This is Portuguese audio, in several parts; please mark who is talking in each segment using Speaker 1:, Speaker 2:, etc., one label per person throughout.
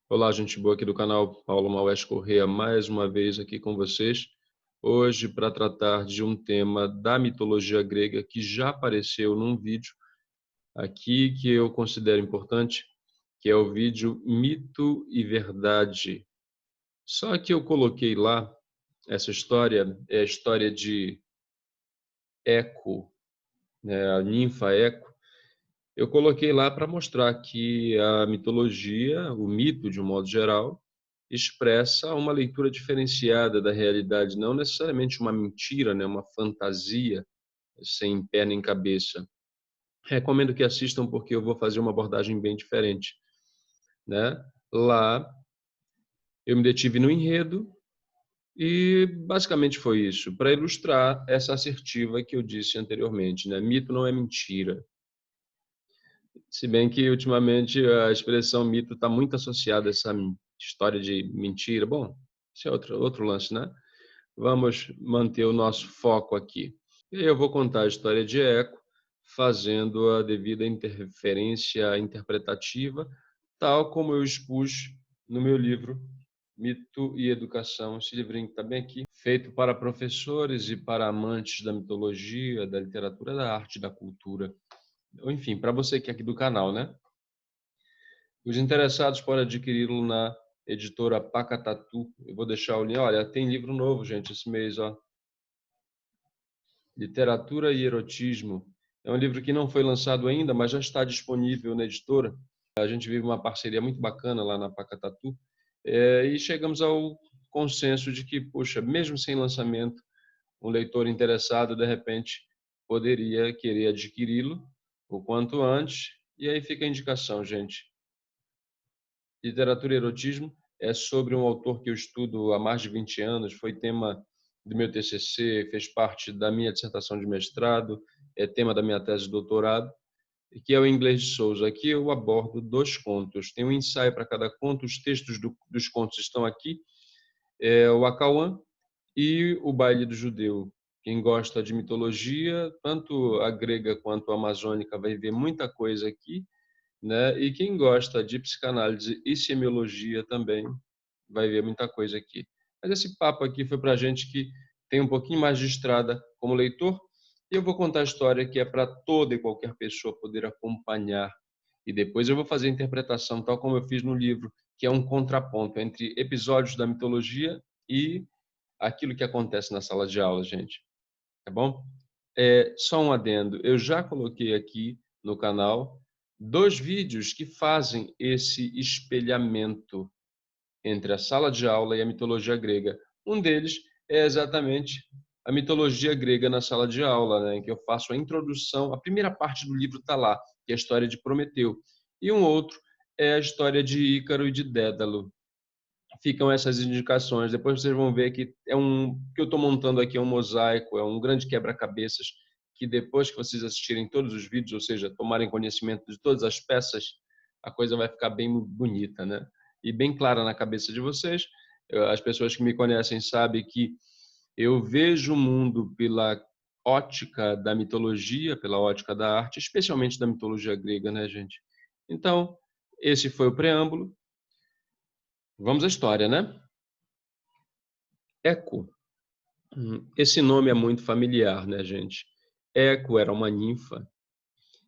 Speaker 1: Olá, gente boa aqui do canal Paulo Maués Corrêa, mais uma vez aqui com vocês. Hoje para tratar de um tema da mitologia grega que já apareceu num vídeo aqui que eu considero importante, que é o vídeo Mito e Verdade. Só que eu coloquei lá, essa história é a história de Eco, né, a ninfa Eco. Eu coloquei lá para mostrar que a mitologia, o mito de um modo geral, expressa uma leitura diferenciada da realidade, não necessariamente uma mentira, né, uma fantasia sem pé nem cabeça. Recomendo que assistam porque eu vou fazer uma abordagem bem diferente, né? Lá eu me detive no enredo e basicamente foi isso, para ilustrar essa assertiva que eu disse anteriormente, né? Mito não é mentira. Se bem que ultimamente a expressão mito está muito associada a essa história de mentira. Bom, isso é outro lance, né? Vamos manter o nosso foco aqui. E aí eu vou contar a história de Eco, fazendo a devida interferência interpretativa, tal como eu expus no meu livro Mito e Educação. Esse livrinho que está bem aqui, feito para professores e para amantes da mitologia, da literatura, da arte, da cultura. Enfim, para você que é aqui do canal, né? Os interessados podem adquiri-lo na editora Pacatatu. Eu vou deixar o link. Olha, tem livro novo, gente, esse mês, ó. Literatura e Erotismo. É um livro que não foi lançado ainda, mas já está disponível na editora. A gente vive uma parceria muito bacana lá na Pacatatu. E chegamos ao consenso de que, poxa, mesmo sem lançamento, um leitor interessado, de repente, poderia querer adquiri-lo o quanto antes. E aí fica a indicação, gente. Literatura e Erotismo é sobre um autor que eu estudo há mais de 20 anos, foi tema do meu TCC, fez parte da minha dissertação de mestrado, é tema da minha tese de doutorado, que é o Inglês de Souza. Aqui eu abordo 2 contos, tem um ensaio para cada conto, os textos dos contos estão aqui, o Acauã e o Baile do Judeu. Quem gosta de mitologia, tanto a grega quanto a amazônica, vai ver muita coisa aqui, né? E quem gosta de psicanálise e semiologia também vai ver muita coisa aqui. Mas esse papo aqui foi para a gente que tem um pouquinho mais de estrada como leitor, e eu vou contar a história que é para toda e qualquer pessoa poder acompanhar. E depois eu vou fazer a interpretação, tal como eu fiz no livro, que é um contraponto entre episódios da mitologia e aquilo que acontece na sala de aula, gente. Tá bom? Só um adendo, eu já coloquei aqui no canal 2 vídeos que fazem esse espelhamento entre a sala de aula e a mitologia grega. Um deles é exatamente a mitologia grega na sala de aula, né, em que eu faço a introdução, a primeira parte do livro está lá, que é a história de Prometeu. E um outro é a história de Ícaro e de Dédalo. Ficam essas indicações. Depois vocês vão ver que que eu estou montando aqui é um mosaico, é um grande quebra-cabeças, que depois que vocês assistirem todos os vídeos, ou seja, tomarem conhecimento de todas as peças, a coisa vai ficar bem bonita, né? E bem clara na cabeça de vocês. As pessoas que me conhecem sabem que eu vejo o mundo pela ótica da mitologia, pela ótica da arte, especialmente da mitologia grega, né, gente? Então, esse foi o preâmbulo. Vamos à história, né? Eco. Esse nome é muito familiar, né, gente? Eco era uma ninfa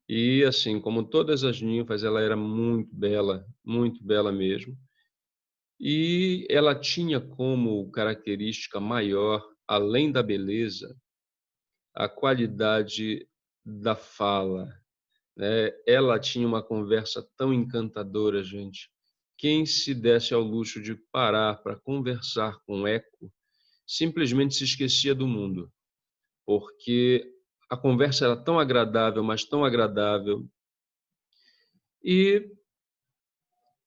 Speaker 1: e, assim, como todas as ninfas, ela era muito bela mesmo. E ela tinha como característica maior, além da beleza, a qualidade da fala, né? Ela tinha uma conversa tão encantadora, gente. Quem se desse ao luxo de parar para conversar com Eco simplesmente se esquecia do mundo, porque a conversa era tão agradável, mas tão agradável. E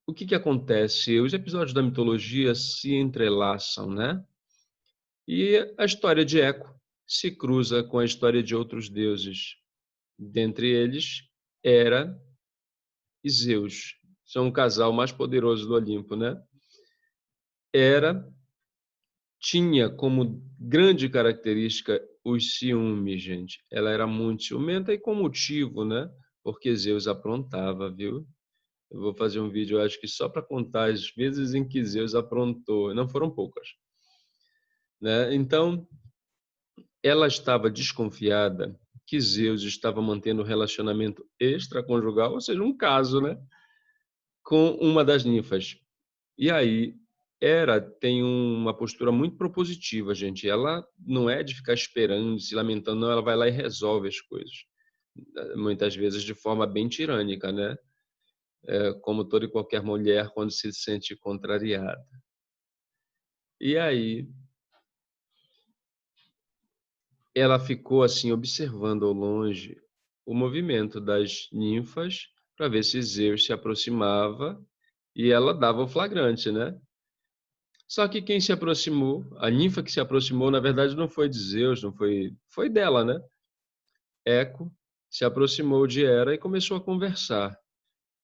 Speaker 1: o que acontece? Os episódios da mitologia se entrelaçam, né? E a história de Eco se cruza com a história de outros deuses. Dentre eles, Hera e Zeus. São o casal mais poderoso do Olimpo, né? Hera tinha como grande característica os ciúmes, gente. Ela era muito ciumenta e com motivo, né? Porque Zeus aprontava, viu? Eu vou fazer um vídeo, eu acho que só para contar as vezes em que Zeus aprontou, não foram poucas, né? Então, ela estava desconfiada que Zeus estava mantendo um relacionamento extraconjugal, ou seja, um caso, né, com uma das ninfas. E aí, Hera tem uma postura muito propositiva, gente. Ela não é de ficar esperando, se lamentando, não, ela vai lá e resolve as coisas. Muitas vezes de forma bem tirânica, né? Como toda e qualquer mulher quando se sente contrariada. E aí, ela ficou assim observando ao longe o movimento das ninfas para ver se Zeus se aproximava e ela dava o flagrante, né? Só que quem se aproximou, a ninfa que se aproximou, na verdade não foi de Zeus, não foi, foi dela, né? Eco se aproximou de Hera e começou a conversar.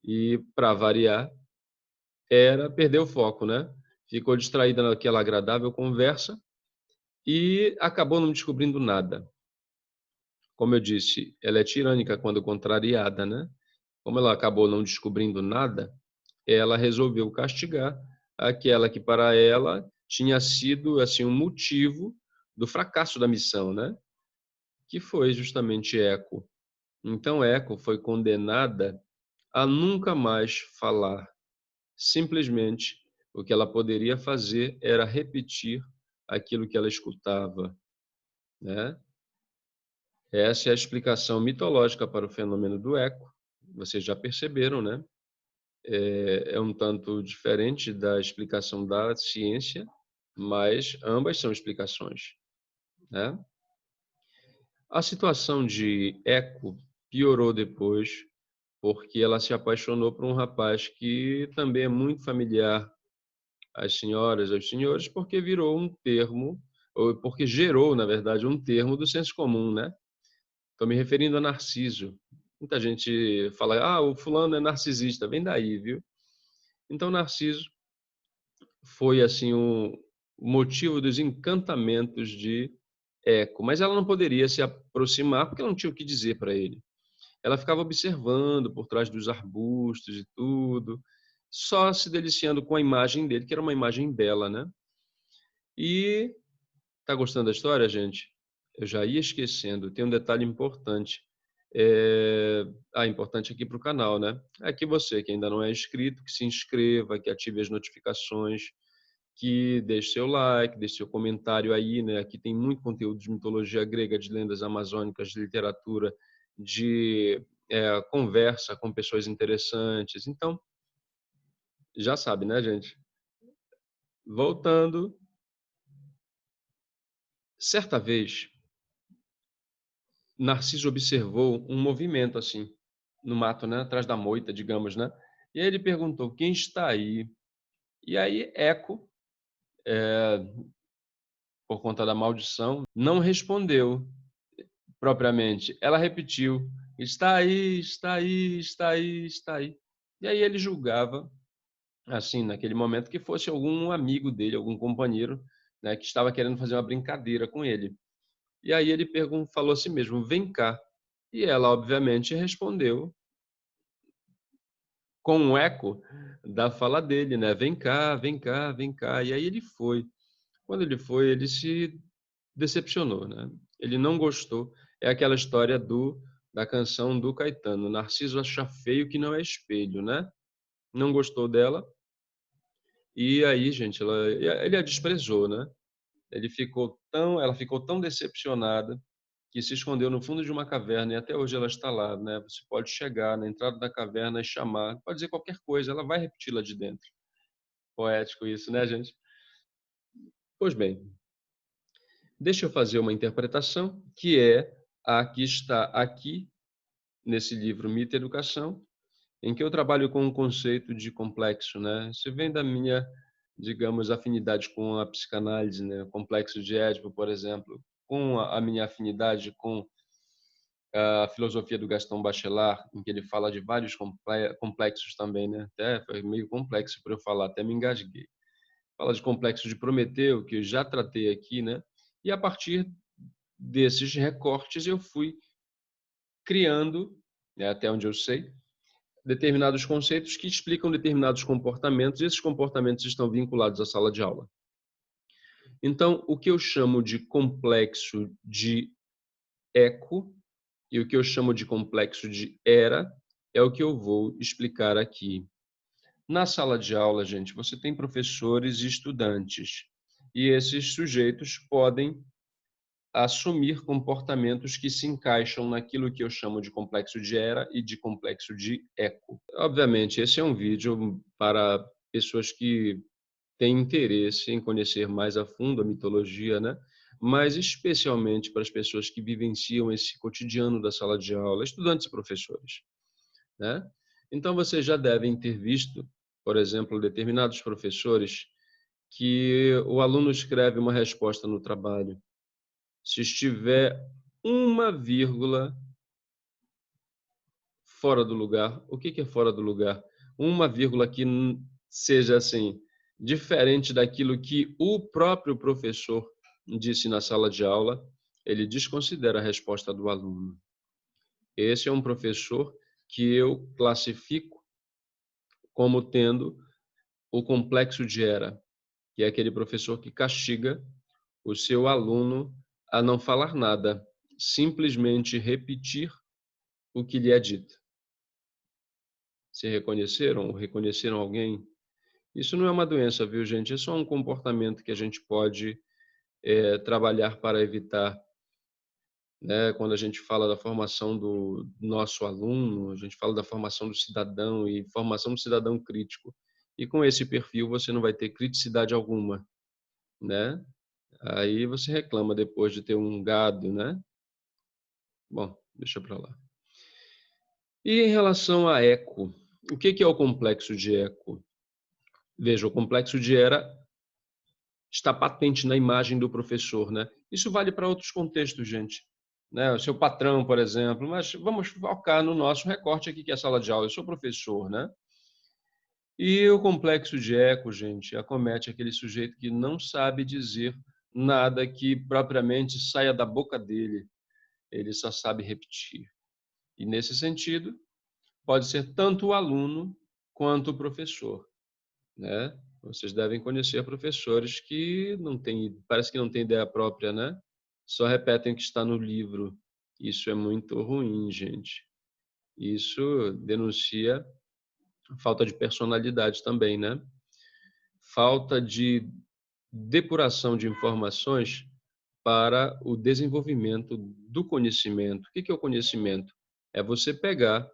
Speaker 1: E para variar, Hera perdeu o foco, né? Ficou distraída naquela agradável conversa e acabou não descobrindo nada. Como eu disse, ela é tirânica quando contrariada, né? Como ela acabou não descobrindo nada, ela resolveu castigar aquela que para ela tinha sido assim um motivo do fracasso da missão, né? Que foi justamente Eco. Então Eco foi condenada a nunca mais falar. Simplesmente o que ela poderia fazer era repetir aquilo que ela escutava, né? Essa é a explicação mitológica para o fenômeno do eco. Vocês já perceberam, né? É um tanto diferente da explicação da ciência, mas ambas são explicações, né? A situação de Eco piorou depois, porque ela se apaixonou por um rapaz que também é muito familiar às senhoras, aos senhores, porque virou um termo, ou porque gerou, na verdade, um termo do senso comum, né? Estou me referindo a Narciso. Muita gente fala, o fulano é narcisista, vem daí, viu? Então, Narciso foi, assim, o motivo dos encantamentos de Eco, mas ela não poderia se aproximar porque ela não tinha o que dizer para ele. Ela ficava observando por trás dos arbustos e tudo, só se deliciando com a imagem dele, que era uma imagem bela, né? E tá gostando da história, gente? Eu já ia esquecendo, tem um detalhe importante. Importante aqui para o canal, né? É que você que ainda não é inscrito, que se inscreva, que ative as notificações, que deixe seu like, deixe seu comentário aí, né? Aqui tem muito conteúdo de mitologia grega, de lendas amazônicas, de literatura, de conversa com pessoas interessantes. Então, já sabe, né, gente? Voltando, certa vez, Narciso observou um movimento assim, no mato, né, atrás da moita, digamos, né? E aí ele perguntou: "Quem está aí?" E aí Eco, por conta da maldição, não respondeu propriamente. Ela repetiu: "Está aí, está aí, está aí, está aí." E aí ele julgava, assim, naquele momento, que fosse algum amigo dele, algum companheiro, né, que estava querendo fazer uma brincadeira com ele. E aí ele falou assim mesmo: "Vem cá." E ela, obviamente, respondeu com um eco da fala dele, né? Vem cá, vem cá, vem cá. E aí ele foi. Quando ele foi, ele se decepcionou, né? Ele não gostou. É aquela história da canção do Caetano, Narciso acha feio que não é espelho, né? Não gostou dela. E aí, gente, ele a desprezou, né? Ela ficou tão decepcionada que se escondeu no fundo de uma caverna e até hoje ela está lá, né? Você pode chegar na entrada da caverna e chamar, pode dizer qualquer coisa, ela vai repetir lá de dentro. Poético isso, né, gente? Pois bem, deixa eu fazer uma interpretação que é a que está aqui nesse livro Mito e Educação, em que eu trabalho com um conceito de complexo, né? Isso vem da minha, digamos, afinidade com a psicanálise, né? O complexo de Édipo, por exemplo, com a minha afinidade com a filosofia do Gaston Bachelard, em que ele fala de vários complexos também, né? Até foi meio complexo para eu falar, até me engasguei. Fala de complexo de Prometeu, que eu já tratei aqui, né? E a partir desses recortes eu fui criando, né, até onde eu sei, determinados conceitos que explicam determinados comportamentos, e esses comportamentos estão vinculados à sala de aula. Então, o que eu chamo de complexo de eco e o que eu chamo de complexo de era é o que eu vou explicar aqui. Na sala de aula, gente, você tem professores e estudantes, e esses sujeitos podem assumir comportamentos que se encaixam naquilo que eu chamo de complexo de era e de complexo de eco. Obviamente, esse é um vídeo para pessoas que têm interesse em conhecer mais a fundo a mitologia, né? Mas especialmente para as pessoas que vivenciam esse cotidiano da sala de aula, estudantes e professores, né? Então, vocês já devem ter visto, por exemplo, determinados professores que o aluno escreve uma resposta no trabalho. Se estiver uma vírgula fora do lugar, o que é fora do lugar? Uma vírgula que seja assim, diferente daquilo que o próprio professor disse na sala de aula, ele desconsidera a resposta do aluno. Esse é um professor que eu classifico como tendo o complexo de era, que é aquele professor que castiga o seu aluno a não falar nada, simplesmente repetir o que lhe é dito. Se reconheceram ou reconheceram alguém? Isso não é uma doença, viu, gente? É só um comportamento que a gente pode trabalhar para evitar, né? Quando a gente fala da formação do nosso aluno, a gente fala da formação do cidadão e formação do cidadão crítico. E com esse perfil você não vai ter criticidade alguma, né? Aí você reclama depois de ter um gado, né? Bom, deixa para lá. E em relação a eco, o que é o complexo de eco? Veja, o complexo de era está patente na imagem do professor, né? Isso vale para outros contextos, gente. Né? O seu patrão, por exemplo, mas vamos focar no nosso recorte aqui, que é a sala de aula. Eu sou professor, né? E o complexo de eco, gente, acomete aquele sujeito que não sabe dizer nada que propriamente saia da boca dele. Ele só sabe repetir. E nesse sentido, pode ser tanto o aluno quanto o professor, né? Vocês devem conhecer professores que não têm, parece que não têm ideia própria, né? Só repetem o que está no livro. Isso é muito ruim, gente. Isso denuncia falta de personalidade também, né? Falta de depuração de informações para o desenvolvimento do conhecimento. O que é o conhecimento? É você pegar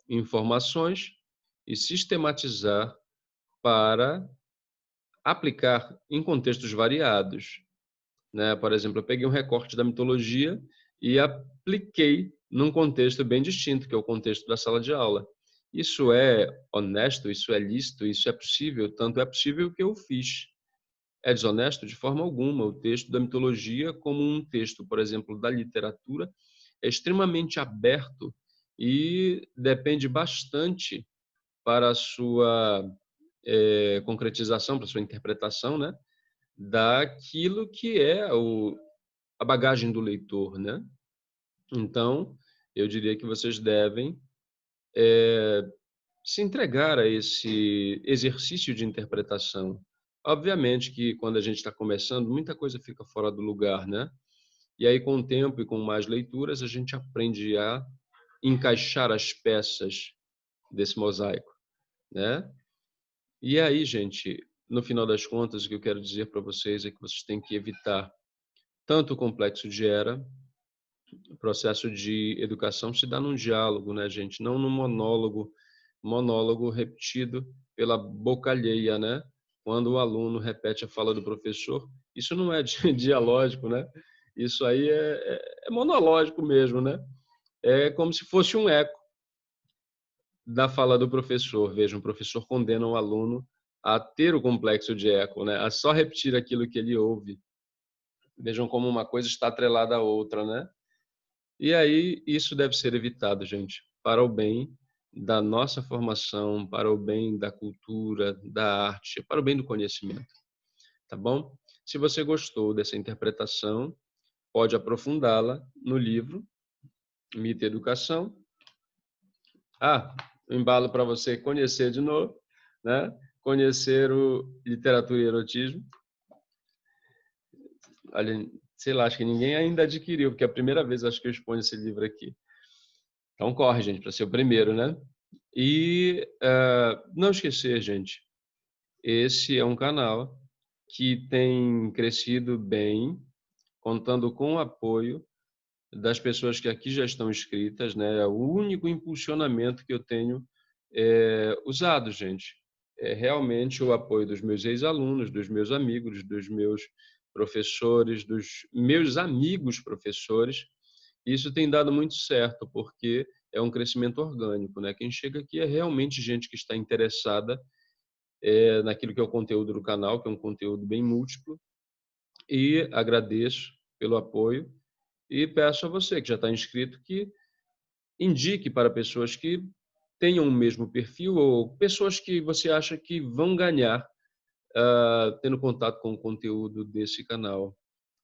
Speaker 1: informações e sistematizar para aplicar em contextos variados, né? Por exemplo, eu peguei um recorte da mitologia e apliquei num contexto bem distinto, que é o contexto da sala de aula. Isso é honesto, isso é lícito, isso é possível, tanto é possível que eu fiz. É desonesto de forma alguma. O texto da mitologia, como um texto, por exemplo, da literatura, é extremamente aberto e depende bastante para a sua concretização, para a sua interpretação, né? Daquilo que é a bagagem do leitor, né? Então, eu diria que vocês devem se entregar a esse exercício de interpretação. Obviamente que quando a gente está começando, muita coisa fica fora do lugar, né? E aí, com o tempo e com mais leituras, a gente aprende a encaixar as peças desse mosaico, né? E aí, gente, no final das contas, o que eu quero dizer para vocês é que vocês têm que evitar tanto o complexo de era. O processo de educação se dá num diálogo, né, gente? Não num monólogo repetido pela boca alheia, né? Quando o aluno repete a fala do professor, isso não é dialógico, né? Isso aí é monológico mesmo, né? É como se fosse um eco da fala do professor. Veja, um professor condena o aluno a ter o complexo de eco, né? A só repetir aquilo que ele ouve. Vejam como uma coisa está atrelada à outra, né? E aí isso deve ser evitado, gente, para o bem da nossa formação, para o bem da cultura, da arte, para o bem do conhecimento, tá bom? Se você gostou dessa interpretação, pode aprofundá-la no livro Mito e Educação. Ah, um embalo para você conhecer de novo, né? Conhecer o literatura e erotismo. Olha, sei lá, acho que ninguém ainda adquiriu, porque é a primeira vez acho que eu exponho esse livro aqui. Então corre, gente, para ser o primeiro, né? E não esquecer, gente, esse é um canal que tem crescido bem, contando com o apoio das pessoas que aqui já estão inscritas, né? É o único impulsionamento que eu tenho usado, gente. É realmente o apoio dos meus ex-alunos, dos meus amigos, dos meus professores, dos meus amigos professores. Isso tem dado muito certo, porque é um crescimento orgânico, né? Quem chega aqui é realmente gente que está interessada naquilo que é o conteúdo do canal, que é um conteúdo bem múltiplo, e agradeço pelo apoio e peço a você que já está inscrito que indique para pessoas que tenham o mesmo perfil ou pessoas que você acha que vão ganhar tendo contato com o conteúdo desse canal.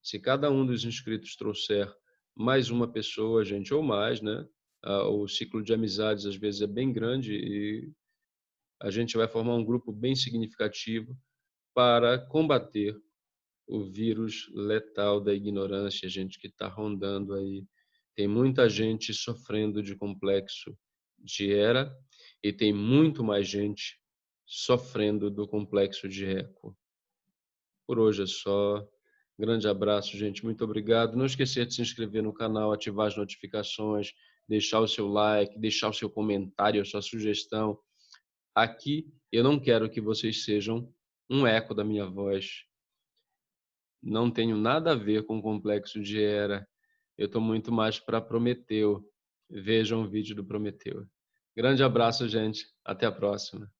Speaker 1: Se cada um dos inscritos trouxer mais uma pessoa, gente, ou mais, né? O ciclo de amizades às vezes é bem grande e a gente vai formar um grupo bem significativo para combater o vírus letal da ignorância, gente, que está rondando aí. Tem muita gente sofrendo de complexo de Hera e tem muito mais gente sofrendo do complexo de Eco. Por hoje é só. Grande abraço, gente. Muito obrigado. Não esqueça de se inscrever no canal, ativar as notificações, deixar o seu like, deixar o seu comentário, a sua sugestão. Aqui eu não quero que vocês sejam um eco da minha voz. Não tenho nada a ver com o complexo de Hera. Eu estou muito mais para Prometeu. Vejam o vídeo do Prometeu. Grande abraço, gente. Até a próxima.